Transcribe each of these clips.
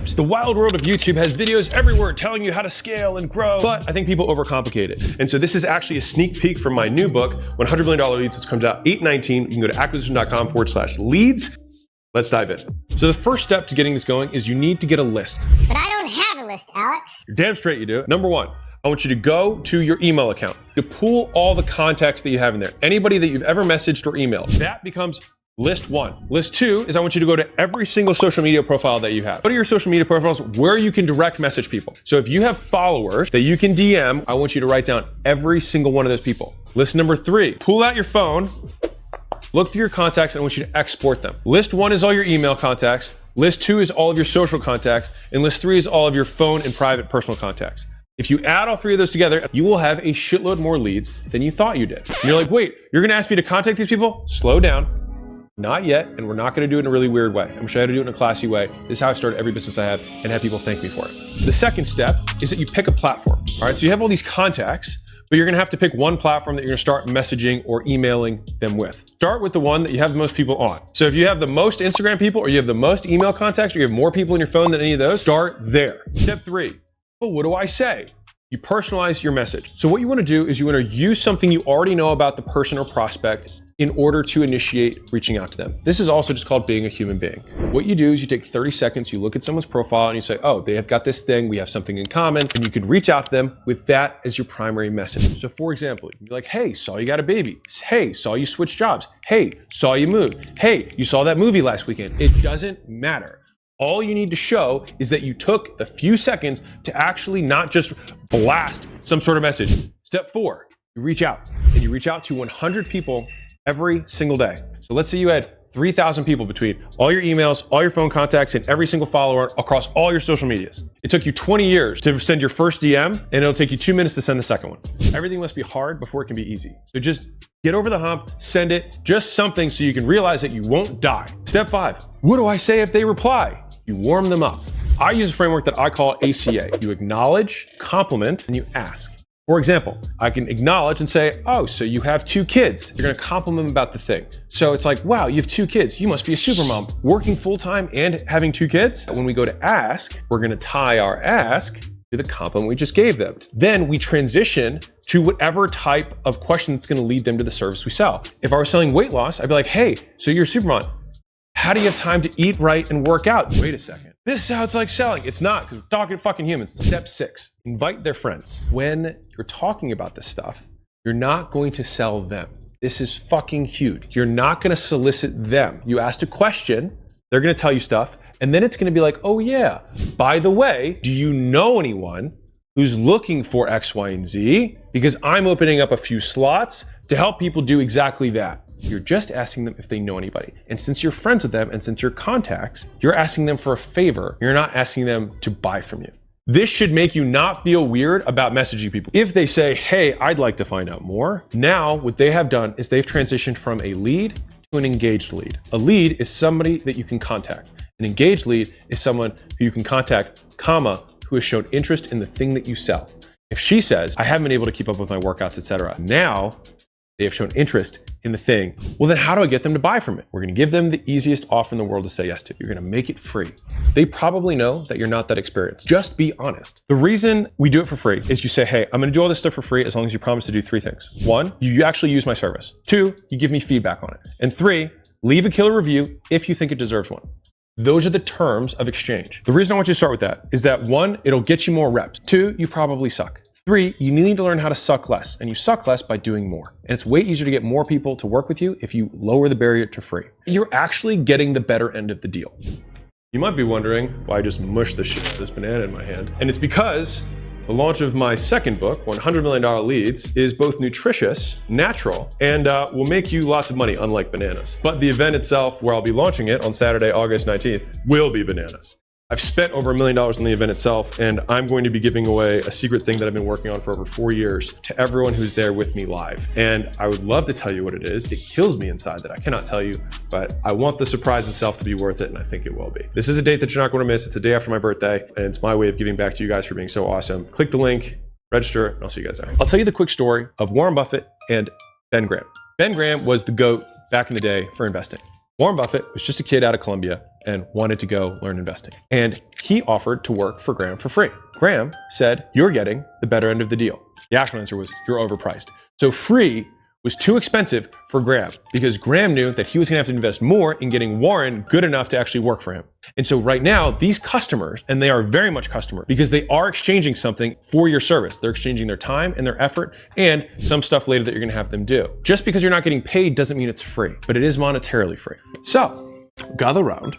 steps. The wild world of YouTube has videos everywhere telling you how to scale and grow, but I think people overcomplicate it. And so this is actually a sneak peek from my new book, $100 Million Leads, which comes out 8/19. You can go to acquisition.com/leads. Let's dive in. So the first step to getting this going is you need to get a list. But I don't have a list, Alex. You're damn straight you do. Number one, I want you to go to your email account to pull all the contacts that you have in there. Anybody that you've ever messaged or emailed. That becomes list one. List two is I want you to go to every single social media profile that you have. Go to your social media profiles where you can direct message people. So if you have followers that you can DM, I want you to write down every single one of those people. List number three, pull out your phone, look through your contacts, and I want you to export them. List one is all your email contacts. List two is all of your social contacts. And list three is all of your phone and private personal contacts. If you add all three of those together, you will have a shitload more leads than you thought you did. And you're like, wait, you're gonna ask me to contact these people? Slow down. Not yet, and we're not gonna do it in a really weird way. I'm gonna show you how to do it in a classy way. This is how I started every business I have and have people thank me for it. The second step is that you pick a platform. All right, so you have all these contacts, but you're gonna have to pick one platform that you're gonna start messaging or emailing them with. Start with the one that you have the most people on. So if you have the most Instagram people, or you have the most email contacts, or you have more people in your phone than any of those, start there. Step three, well, what do I say? You personalize your message. So what you wanna do is you wanna use something you already know about the person or prospect in order to initiate reaching out to them. This is also just called being a human being. What you do is you take 30 seconds, you look at someone's profile and you say, oh, they have got this thing, we have something in common, and you can reach out to them with that as your primary message. So for example, you can be like, hey, saw you got a baby. Hey, saw you switch jobs. Hey, saw you moved. Hey, you saw that movie last weekend. It doesn't matter. All you need to show is that you took the few seconds to actually not just blast some sort of message. Step four, you reach out, and you reach out to 100 people every single day. So let's say you had 3,000 people between all your emails, all your phone contacts, and every single follower across all your social medias. It took you 20 years to send your first DM, and it'll take you 2 minutes to send the second one. Everything must be hard before it can be easy. So just get over the hump, send it, just something so you can realize that you won't die. Step five, what do I say if they reply? You warm them up. I use a framework that I call ACA. You acknowledge, compliment, and you ask. For example, I can acknowledge and say, oh, so you have 2 kids. You're gonna compliment them about the thing. So it's like, wow, you have 2 kids. You must be a supermom. Working full-time and having 2 kids? When we go to ask, we're gonna tie our ask to the compliment we just gave them. Then we transition to whatever type of question that's gonna lead them to the service we sell. If I was selling weight loss, I'd be like, hey, so you're a supermom. How do you have time to eat right and work out? Wait a second. This sounds like selling. It's not, because we're talking to fucking humans. Step 6, invite their friends. When you're talking about this stuff, you're not going to sell them. This is fucking huge. You're not gonna solicit them. You asked a question, they're gonna tell you stuff, and then it's gonna be like, oh yeah, by the way, do you know anyone who's looking for X, Y, and Z? Because I'm opening up a few slots to help people do exactly that. You're just asking them if they know anybody. And since you're friends with them and since you're contacts, you're asking them for a favor. You're not asking them to buy from you. This should make you not feel weird about messaging people. If they say, hey, I'd like to find out more, now what they have done is they've transitioned from a lead to an engaged lead. A lead is somebody that you can contact. An engaged lead is someone who you can contact, comma, who has shown interest in the thing that you sell. If she says, I haven't been able to keep up with my workouts, etc., now they have shown interest in the thing, well then how do I get them to buy from it? We're gonna give them the easiest offer in the world to say yes to. You're gonna make it free. They probably know that you're not that experienced. Just be honest. The reason we do it for free is you say, hey, I'm gonna do all this stuff for free as long as you promise to do 3 things. 1, you actually use my service. 2, you give me feedback on it. And 3, leave a killer review if you think it deserves one. Those are the terms of exchange. The reason I want you to start with that is that 1, it'll get you more reps. 2, you probably suck. 3, you need to learn how to suck less, and you suck less by doing more. And it's way easier to get more people to work with you if you lower the barrier to free. You're actually getting the better end of the deal. You might be wondering why I just mushed the shit out of this banana in my hand. And it's because the launch of my second book, $100 Million Leads, is both nutritious, natural, and will make you lots of money, unlike bananas. But the event itself, where I'll be launching it on Saturday, August 19th, will be bananas. I've spent over $1 million on the event itself, and I'm going to be giving away a secret thing that I've been working on for over 4 years to everyone who's there with me live. And I would love to tell you what it is. It kills me inside that I cannot tell you, but I want the surprise itself to be worth it, and I think it will be. This is a date that you're not going to miss. It's the day after my birthday, and it's my way of giving back to you guys for being so awesome. Click the link, register, and I'll see you guys there. I'll tell you the quick story of Warren Buffett and Ben Graham. Ben Graham was the GOAT back in the day for investing. Warren Buffett was just a kid out of Columbia, and wanted to go learn investing. And he offered to work for Graham for free. Graham said, you're getting the better end of the deal. The actual answer was, you're overpriced. So free was too expensive for Graham because Graham knew that he was gonna have to invest more in getting Warren good enough to actually work for him. And so right now, these customers, and they are very much customer because they are exchanging something for your service. They're exchanging their time and their effort and some stuff later that you're gonna have them do. Just because you're not getting paid doesn't mean it's free, but it is monetarily free. So, gather round.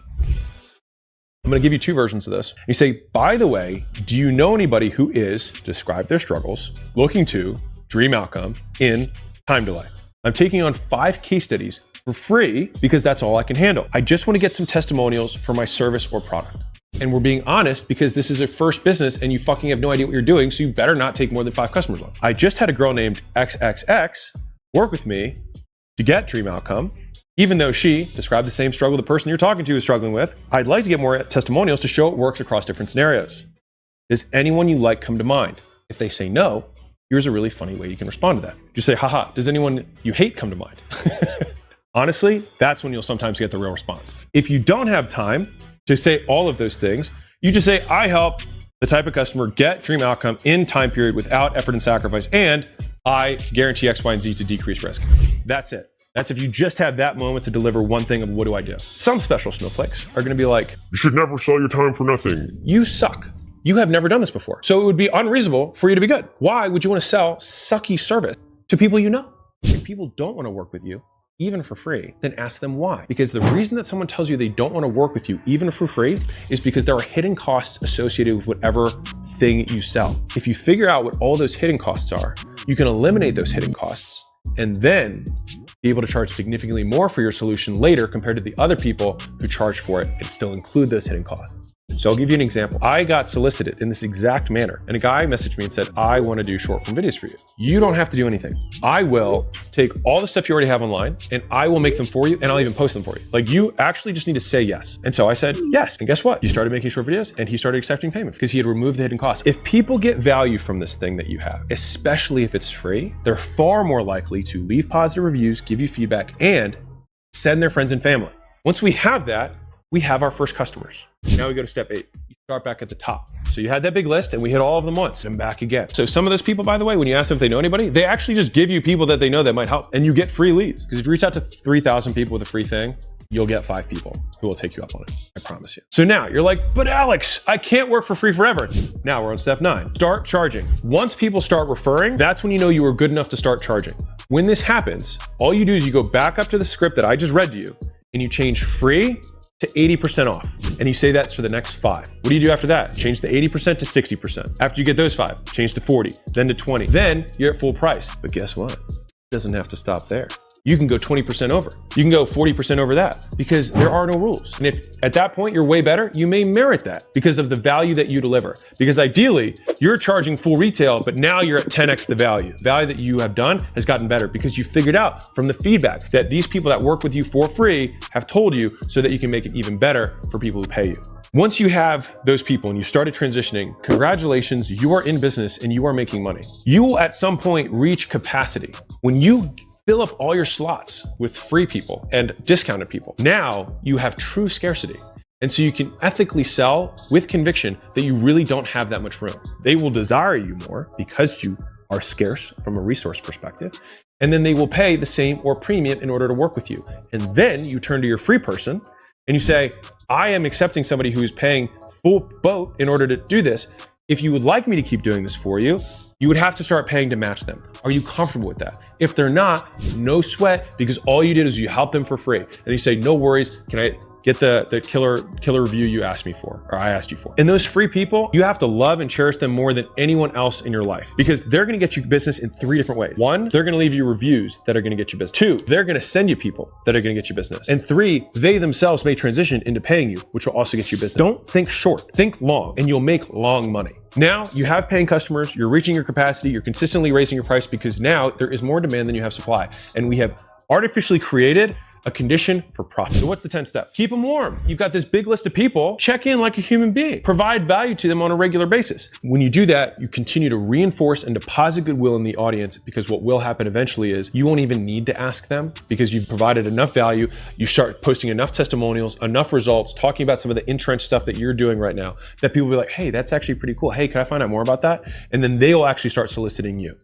I'm gonna give you two versions of this. You say, by the way, do you know anybody who is, describe their struggles, looking to dream outcome in time delay? I'm taking on 5 case studies for free because that's all I can handle. I just want to get some testimonials for my service or product. And we're being honest because this is a first business and you fucking have no idea what you're doing, so you better not take more than 5 customers on. I just had a girl named XXX work with me to get dream outcome, even though she described the same struggle the person you're talking to is struggling with. I'd like to get more testimonials to show it works across different scenarios. Does anyone you like come to mind? If they say no, here's a really funny way you can respond to that. Just say, haha, does anyone you hate come to mind? Honestly, that's when you'll sometimes get the real response. If you don't have time to say all of those things, you just say, I help the type of customer get dream outcome in time period without effort and sacrifice, and I guarantee X, Y, and Z to decrease risk. That's it. That's if you just had that moment to deliver one thing of what do I do? Some special snowflakes are gonna be like, you should never sell your time for nothing. You suck. You have never done this before. So it would be unreasonable for you to be good. Why would you want to sell sucky service to people you know? If people don't want to work with you, even for free, then ask them why. Because the reason that someone tells you they don't want to work with you, even for free, is because there are hidden costs associated with whatever thing you sell. If you figure out what all those hidden costs are, you can eliminate those hidden costs and then be able to charge significantly more for your solution later compared to the other people who charge for it and still include those hidden costs. So I'll give you an example. I got solicited in this exact manner, and a guy messaged me and said, I want to do short form videos for you. You don't have to do anything. I will take all the stuff you already have online and I will make them for you, and I'll even post them for you. Like, you actually just need to say yes. And so I said yes. And guess what? He started making short videos and he started accepting payment because he had removed the hidden costs. If people get value from this thing that you have, especially if it's free, they're far more likely to leave positive reviews, give you feedback, and send their friends and family. Once we have that, we have our first customers. Now we go to step 8. You start back at the top. So you had that big list and we hit all of them once and back again. So some of those people, by the way, when you ask them if they know anybody, they actually just give you people that they know that might help, and you get free leads. Because if you reach out to 3,000 people with a free thing, you'll get 5 people who will take you up on it. I promise you. So now you're like, but Alex, I can't work for free forever. Now we're on step 9. Start charging. Once people start referring, that's when you know you are good enough to start charging. When this happens, all you do is you go back up to the script that I just read to you and you change free to 80% off. And you say that's for the next 5. What do you do after that? Change the 80% to 60%. After you get those 5, change to 40, then to 20. Then you're at full price. But guess what? It doesn't have to stop there. You can go 20% over. You can go 40% over that because there are no rules. And if at that point you're way better, you may merit that because of the value that you deliver. Because ideally, you're charging full retail, but now you're at 10x the value. The value that you have done has gotten better because you figured out from the feedback that these people that work with you for free have told you so that you can make it even better for people who pay you. Once you have those people and you started transitioning, congratulations, you are in business and you are making money. You will at some point reach capacity. When you fill up all your slots with free people and discounted people, now you have true scarcity. And so you can ethically sell with conviction that you really don't have that much room. They will desire you more because you are scarce from a resource perspective. And then they will pay the same or premium in order to work with you. And then you turn to your free person and you say, I am accepting somebody who is paying full boat in order to do this. If you would like me to keep doing this for you, you would have to start paying to match them. Are you comfortable with that? If they're not, no sweat, because all you did is you help them for free. And you say, no worries, can I get the killer review you asked me for, or I asked you for? And those free people, you have to love and cherish them more than anyone else in your life, because they're gonna get you business in 3 different ways. 1, they're gonna leave you reviews that are gonna get you business. 2, they're gonna send you people that are gonna get you business. And 3, they themselves may transition into paying you, which will also get you business. Don't think short, think long, and you'll make long money. Now you have paying customers, you're reaching your capacity, you're consistently raising your price because now there is more demand than you have supply. And we have artificially created a condition for profit. So what's the 10th step? Keep them warm. You've got this big list of people. Check in like a human being. Provide value to them on a regular basis. When you do that, you continue to reinforce and deposit goodwill in the audience, because what will happen eventually is you won't even need to ask them, because you've provided enough value. You start posting enough testimonials, enough results, talking about some of the entrenched stuff that you're doing right now, that people will be like, hey, that's actually pretty cool. Hey, can I find out more about that? And then they'll actually start soliciting you.